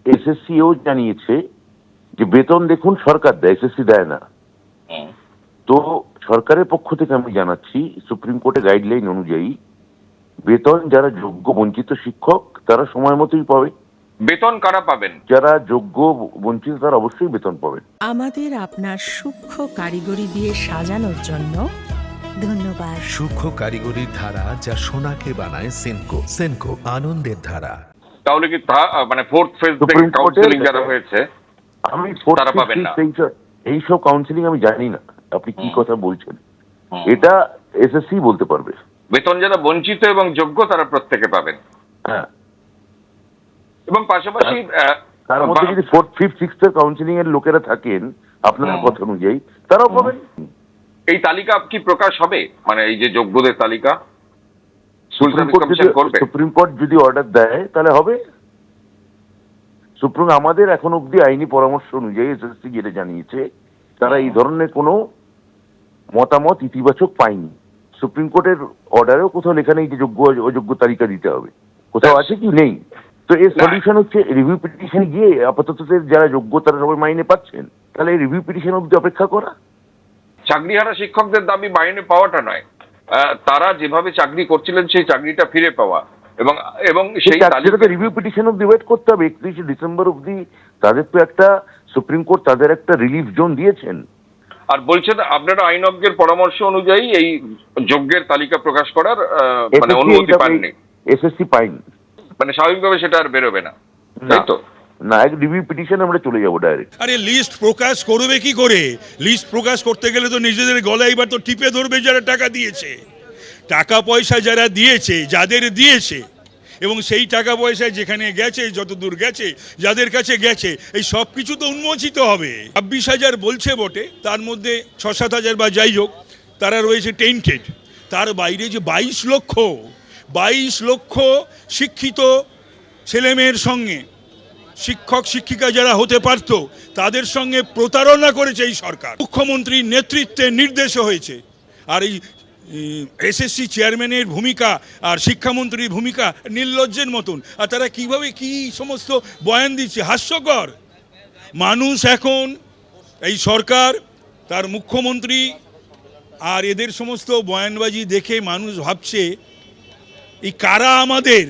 এসএসসিও জানিয়েছে যে বেতন দেখুন সরকার দেয়, এসএসসি দেয় না। তো সরকারের পক্ষ থেকে আমি জানাচ্ছি, সুপ্রিম কোর্টের গাইডলাইন অনুযায়ী বেতন যারা যোগ্য বঞ্চিত শিক্ষক তারা সময় মতোই পাবে। বেতন কারা পাবেন? যারা যোগ্য বঞ্চিত তারা অবশ্যই বেতন পাবেন। আমাদের আপনার সূক্ষ্ম কারিগরি দিয়ে সাজানোর জন্য ধন্যবাদ। সূক্ষ্ম কারিগরির ধারা যা সোনাকে বানায় সেনকো। সেনকো, আনন্দের ধারা। তাহলে কি মানে ফোর্থ ফেজ থেকে সুপ্রিম কোর্টের কাউন্সিলিং যারা হয়েছে আমি তারা পাবেন না? এইসব কাউন্সিলিং আমি জানি না, আপনি কি কথা বলছেন। এটা এসএসসি বলতে পারবে। বেতন যারা বঞ্চিত এবং যোগ্য তারা প্রত্যেকে পাবেন। হ্যাঁ, এবং পাশাপাশি তার মধ্যে যদি ফোর্থ ফিফথ সিক্সথ এর কাউন্সিলিং এর লোকেরা থাকেন আপনার কথা অনুযায়ী তারাও পাবেন। এই তালিকা কি প্রকাশ হবে, মানে এই যে যোগ্যদের তালিকা সুপ্রিম কোর্ট যদি অর্ডার দেয় তাহলে হবে। সুপ্রিম আমাদের এখন অব্দি আইনি পরামর্শ অনুযায়ী এসএসসি যেটা জানিয়েছে তারা এই ধরনের কোনো মতামত ইতিবাচক পায়নি। সুপ্রিম কোর্টের অর্ডারেও কোথাও লেখা নেই যে যোগ্য অযোগ্য তালিকা দিতে হবে, কোথাও আছে কি নেই। তো এর সলিউশন হচ্ছে রিভিউ পিটিশন গিয়ে আপাতত যারা যোগ্য তারা সবাই মাইনে পাচ্ছেন, তাহলে এই রিভিউ পিটিশন অব্দি অপেক্ষা করা। চাকরিহারা শিক্ষকদের দাবি মাইনে পাওয়াটা নয়, তারা যেভাবে চাকরি করছিলেন সেই চাকরিটা ফিরে পাওয়া এবং এবং সেই তালিকা রিভিউ পিটিশন অব্দি ওয়েট করতে হবে 31 ডিসেম্বর অব্দি। তাদের তো একটা সুপ্রিম কোর্ট তাদের একটা রিলিফ জোন দিয়েছেন। আর বলছেন আপনারা আইনজ্ঞের পরামর্শ অনুযায়ী এই যোগ্যের তালিকা প্রকাশ করার মানে অনুমতি পাননি? এসএসসি পাইনি, মানে স্বাভাবিকভাবে সেটা আর বেরোবে না, তাই তো? না, এক রিভিউ পিটিশন আমরা চলে যাবো ডাইরেক্ট। আরে লিস্ট প্রকাশ করবে কি করে? লিস্ট প্রকাশ করতে গেলে তো নিজেদের গলায় এবার তো টিপে ধরবে যারা টাকা দিয়েছে। টাকা পয়সা যারা দিয়েছে, যাদের দিয়েছে, এবং সেই টাকা পয়সায় যেখানে গেছে, যতদূর গেছে, যাদের কাছে গেছে, এই সব কিছু তো উন্মোচিত হবে। 26,000 বলছে বটে, তার মধ্যে 6-7 বা যাই হোক তারা রয়েছে টেন্টেড। তার বাইরে যে 22 লক্ষ শিক্ষিত ছেলেমেয়ের সঙ্গে শিক্ষক শিক্ষিকা যারা হতে পারত তাদের সঙ্গে প্রতারণা করেছে এই সরকার। মুখ্যমন্ত্রীর নেতৃত্বে নির্দেশ হয়েছে। আর এই এসএসসি চেয়ারম্যানের ভূমিকা আর শিক্ষামন্ত্রীর ভূমিকা নির্লজ্জের মতন। আর তারা কিভাবে কি সমস্ত বয়ান দিচ্ছে, হাস্যকর। মানুষ এখন এই সরকার, তার মুখ্যমন্ত্রী আর এদের সমস্ত বয়ানবাজি দেখে মানুষ ভাবছে এই কারা আমাদের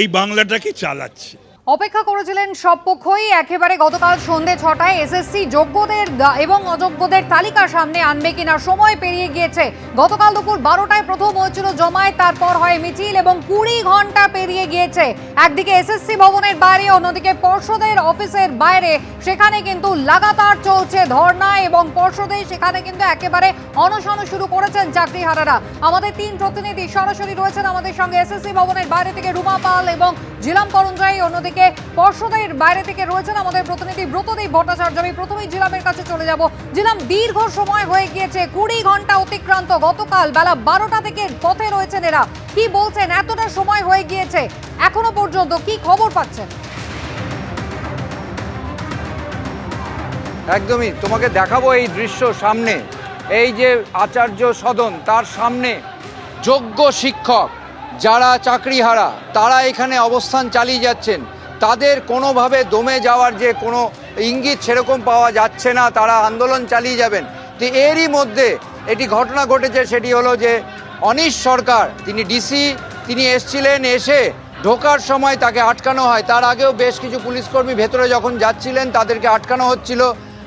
এই বাংলাটাকে চালাচ্ছে। অপেক্ষা করেছিলেন সব পক্ষই। একেবারে গতকাল সন্ধ্যে 6টায় এসএসসি যোগ্যদের এবং অযোগ্যদের তালিকা সামনে আনবে কিনা সময় পেরিয়ে গিয়েছে। গতকাল দুপুর 12টায় প্রথম হয়েছিল জমায়েত, তারপর হয় মিছিল এবং 20 ঘন্টা পেরিয়ে গিয়েছে। একদিকে এসএসসি ভবনের বাইরে, অন্যদিকে পর্ষদের অফিসের বাইরে, সেখানে কিন্তু লাগাতার চলছে ধর্ণা এবং পর্ষদে সেখানে কিন্তু একেবারে অনশন শুরু করেছেন চাকরিহারারা। আমাদের 3 প্রতিনিধি সরাসরি রয়েছেন আমাদের সঙ্গে। এসএসসি ভবনের বাইরে থেকে রুমা পাল এবং জিলাম করঞ্জাই, অন্যদিকে পর্ষদের বাইরে থেকে রয়েছেন আমাদের প্রতিনিধি ব্রতদীপ ভট্টাচার্য। আমি প্রথমেই জিলামের কাছে চলে যাব। জিলাম, দীর্ঘ সময় হয়ে গিয়েছে, 20 ঘন্টা অতিক্রান্ত। গতকাল বেলা 12টা থেকে পথে রয়েছেন এরা। কি বলছেন, এতটা সময় হয়ে গিয়েছে, এখনো পর্যন্ত কি খবর পাচ্ছেন? একদমই তোমাকে দেখাবো এই দৃশ্য সামনে। এই যে আচার্য সদন, তার সামনে যোগ্য শিক্ষক যারা চাকরিহারা তারা এখানে অবস্থান চালিয়ে যাচ্ছেন। তাদের কোনোভাবে দমে যাওয়ার যে কোনো ইঙ্গিত সেরকম পাওয়া যাচ্ছে না, তারা আন্দোলন চালিয়ে যাবেন। তো এরই মধ্যে এটি ঘটনা ঘটেছে, সেটি হলো যে অনিশ সরকার, তিনি ডিসি, তিনি এসছিলেন, এসে ঢোকার সময় তাকে আটকানো হয়। তার আগেও বেশ কিছু পুলিশকর্মী ভেতরে যখন যাচ্ছিলেন তাদেরকে আটকানো হচ্ছিল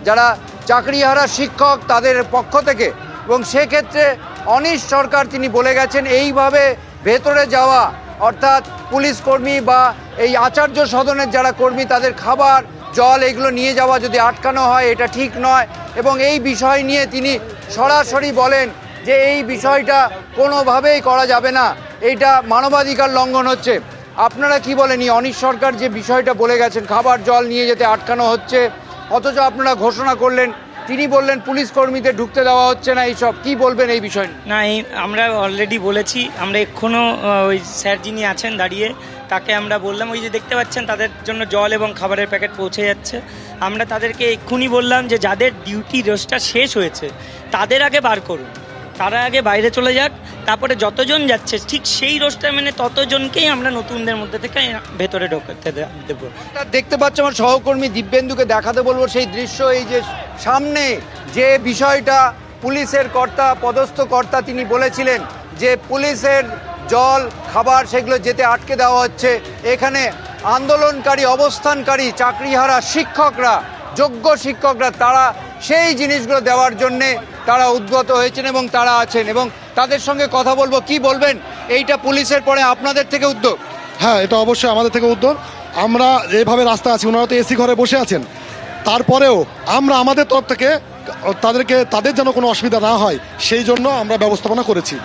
যারা চাকরিহারা শিক্ষক তাদের পক্ষ থেকে। এবং সেক্ষেত্রে অনিশ সরকার তিনি বলে গেছেন এইভাবে ভেতরে যাওয়া, অর্থাৎ পুলিশ কর্মী বা এই আচার্য সদনের যারা কর্মী তাদের খাবার জল এগুলো নিয়ে যাওয়া যদি আটকানো হয় এটা ঠিক নয়। এবং এই বিষয় নিয়ে তিনি সরাসরি বলেন যে এই বিষয়টা কোনোভাবেই করা যাবে না, এইটা মানবাধিকার লঙ্ঘন হচ্ছে। আপনারা কি বলেন, এই অনিশ সরকার যে বিষয়টা বলে গেছেন খাবার জল নিয়ে যেতে আটকানো হচ্ছে, অথচ আপনারা ঘোষণা করলেন, তিনি বললেন পুলিশ কর্মীদের ঢুকতে দেওয়া হচ্ছে না, এইসব কি বলবেন এই বিষয়? না, আমরা অলরেডি বলেছি। আমরা এক্ষুনো ওই স্যার যিনি আছেন দাঁড়িয়ে তাকে আমরা বললাম, ওই যে দেখতে পাচ্ছেন তাদের জন্য জল এবং খাবারের প্যাকেট পৌঁছে যাচ্ছে। আমরা তাদেরকে এক্ষুনি বললাম যে যাদের ডিউটি রোস্টার শেষ হয়েছে তাদের আগে বার করুন, তারা আগে বাইরে চলে যাক, তারপরে যতজন যাচ্ছে ঠিক সেই রোস্টার মেনে ততজনকেই আমরা নতুনদের মধ্যে থেকে ভেতরে ঢোকাতে দেবো। দেখতে পাচ্ছি আমার সহকর্মী দিব্যেন্দুকে দেখাতে বলবো সেই দৃশ্য। এই যে সামনে যে বিষয়টা পুলিশের পদস্থ কর্তা তিনি বলেছিলেন যে পুলিশের জল খাবার সেগুলো যেতে আটকে দেওয়া হচ্ছে। এখানে আন্দোলনকারী অবস্থানকারী চাকরিহারা শিক্ষকরা, যোগ্য শিক্ষকরা, তারা সেই জিনিসগুলো দেওয়ার জন্যে তারা উদ্গত হয়েছেন এবং তারা আছেন এবং তাদের সঙ্গে কথা বলবো। কি বলবেন, এইটা পুলিশের পরে আপনাদের থেকে উদ্যোগ? হ্যাঁ, এটা অবশ্যই আমাদের থেকে উদ্যোগ। আমরা এভাবে রাস্তা আছি, ওনারা তো এসি ঘরে বসে আছেন, তারপরেও আমরা আমাদের তরফ থেকে তাদের যেন কোনো অসুবিধা না হয় সেই জন্য আমরা ব্যবস্থাপনা করেছি।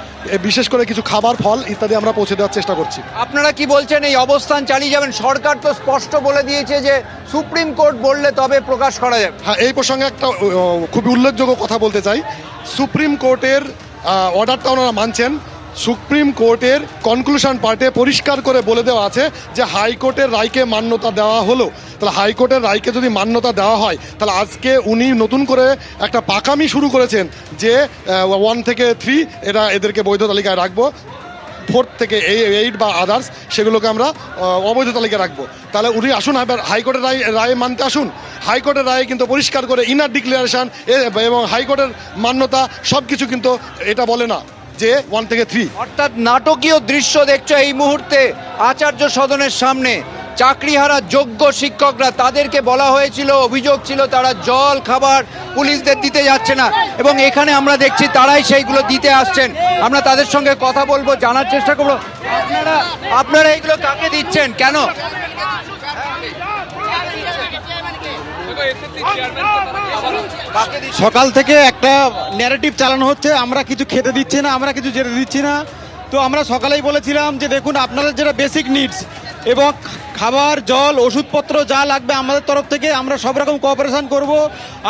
বিশেষ করে কিছু খাবার, ফল ইত্যাদি আমরা পৌঁছে দেওয়ার চেষ্টা করছি। আপনারা কি বলছেন, এই অবস্থান চালিয়ে যাবেন? সরকার তো স্পষ্ট বলে দিয়েছে যে সুপ্রিম কোর্ট বললে তবে প্রকাশ করা যাবে। হ্যাঁ, এই প্রসঙ্গে একটা খুবই উল্লেখযোগ্য কথা বলতে চাই। সুপ্রিম কোর্টের অর্ডারটা ওনারা মানছেন। সুপ্রিম কোর্টের কনক্লুশন পার্টে পরিষ্কার করে বলে দেওয়া আছে যে হাইকোর্টের রায়কে মান্যতা দেওয়া হলো। তাহলে হাইকোর্টের রায়কে যদি মান্যতা দেওয়া হয় তাহলে আজকে উনি নতুন করে একটা পাকামি শুরু করেছেন যে 1 থেকে 3 এদেরকে বৈধ তালিকায় রাখবো, 4 থেকে 8 বা আদার্স সেগুলোকে আমরা অবৈধ তালিকায় রাখবো। তাহলে উনি আসুন, হাইকোর্টের রায় মানতে আসুন। হাইকোর্টের রায়ে কিন্তু পরিষ্কার করে ইনার ডিক্লারেশন এবং হাইকোর্টের মান্যতা সব কিছু কিন্তু এটা বলে না যে 1 থেকে 3। অর্থাৎ নাটকীয় দৃশ্য দেখছো এই মুহূর্তে আচার্য সদনের সামনে। চাকরিহারা যোগ্য শিক্ষকরা, তাদেরকে বলা হয়েছিল, অভিযোগ ছিল তারা জল খাবার পুলিশদের দিতে যাচ্ছে না এবং এখানে আমরা দেখছি তারাই সেইগুলো দিতে আসছেন। আমরা তাদের সঙ্গে কথা বলবো, জানার চেষ্টা করবো আপনারা এইগুলো কাকে দিচ্ছেন, কেন? সকাল থেকে একটা ন্যারেটিভ চালানো হচ্ছে, আমরা কিছু খেতে দিচ্ছি না, আমরা কিছু যেতে দিচ্ছি না। তো আমরা সকালেই বলেছিলাম যে দেখুন, আপনাদের যেটা বেসিক নিডস এবং খাবার, জল, ওষুধপত্র যা লাগবে আমাদের তরফ থেকে আমরা সব রকম কোঅপারেশন করব।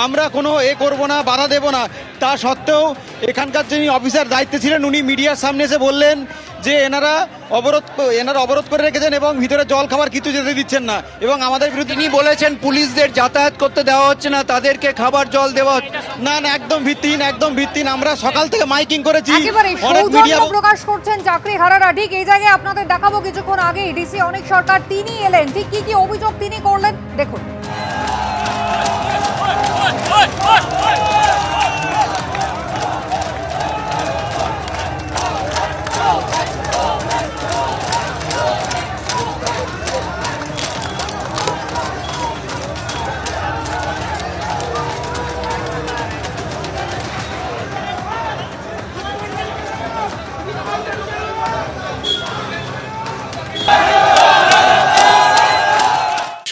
আমরা কোনো করব না, বাধা দেব না। তা সত্ত্বেও এখানকার যিনি অফিসার দায়িত্বে ছিলেন উনি মিডিয়ার সামনে এসে বললেন যে এনারা অবরোধ করে রেখেছেন এবং ভিতরে জল খাবার কিছু যেতে দিচ্ছেন না এবং আমাদের বিরুদ্ধে তিনি বলেছেন পুলিশদের যাতায়াত করতে দেওয়া হচ্ছে না, তাদেরকে খাবার জল দেওয়া হচ্ছে না। একদম ভিত্তিহীন। আমরা সকাল থেকে মাইকিং করেছি, একেবারে অনেক মিডিয়া প্রকাশ করছেন চাকরিহারারা। ঠিক এই জায়গায় আপনাদের দেখাবো কিছুক্ষণ আগে ডিসি অনেক সরকার তিনি এলেন, ঠিক কি কি অভিযোগ তিনি করলেন দেখুন।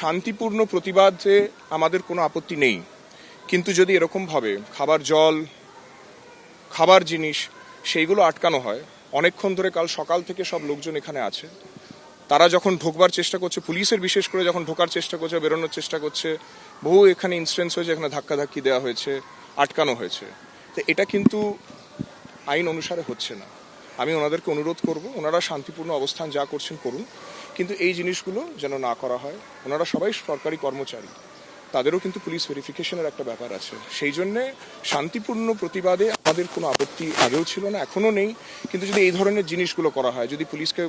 শান্তিপূর্ণ প্রতিবাদে আমাদের কোনো আপত্তি নেই, কিন্তু যদি এরকমভাবে খাবার, জল, খাবার জিনিস সেইগুলো আটকানো হয়, অনেকক্ষণ ধরে কাল সকাল থেকে সব লোকজন এখানে আছে, তারা যখন ঢোকবার চেষ্টা করছে, পুলিশের বিশেষ করে যখন ঢোকার চেষ্টা করছে, বেরোনোর চেষ্টা করছে, বহু এখানে ইনসিডেন্টস হয়েছে, এখানে ধাক্কাধাক্কি দেওয়া হয়েছে, আটকানো হয়েছে। তো এটা কিন্তু আইন অনুসারে হচ্ছে না। আমি ওনাদেরকে অনুরোধ করব, ওনারা শান্তিপূর্ণ অবস্থান যা করছেন করুন, কিন্তু এই জিনিসগুলো যেন না করা হয়। ওনারা সবাই সরকারি কর্মচারী, তাদেরও কিন্তু পুলিশ ভেরিফিকেশনের একটা ব্যাপার আছে। সেই জন্যে শান্তিপূর্ণ প্রতিবাদে আমাদের কোনো আপত্তি আগেও ছিল না, এখনও নেই। কিন্তু যদি এই ধরনের জিনিসগুলো করা হয়, যদি পুলিশকে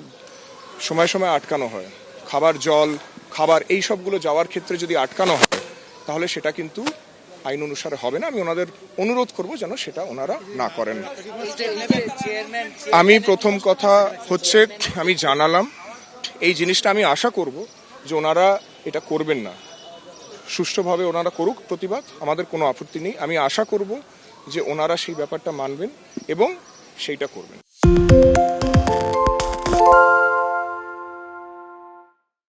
সময় সময় আটকানো হয়, খাবার, জল, খাবার এই সবগুলো যাওয়ার ক্ষেত্রে যদি আটকানো হয়, তাহলে সেটা কিন্তু আইন অনুসারে হবে না। আমি ওনাদের অনুরোধ করব যেন সেটা ওনারা না করেন। আমি প্রথম কথা হচ্ছে আমি জানালাম এই জিনিসটা, আমি আশা করব যে ওনারা এটা করবেন না, সুষ্ঠুভাবে ওনারা করুক প্রতিবাদ, আমাদের কোনো আপত্তি নেই। আমি আশা করব যে ওনারা সেই ব্যাপারটা মানবেন এবং সেইটা করবেন।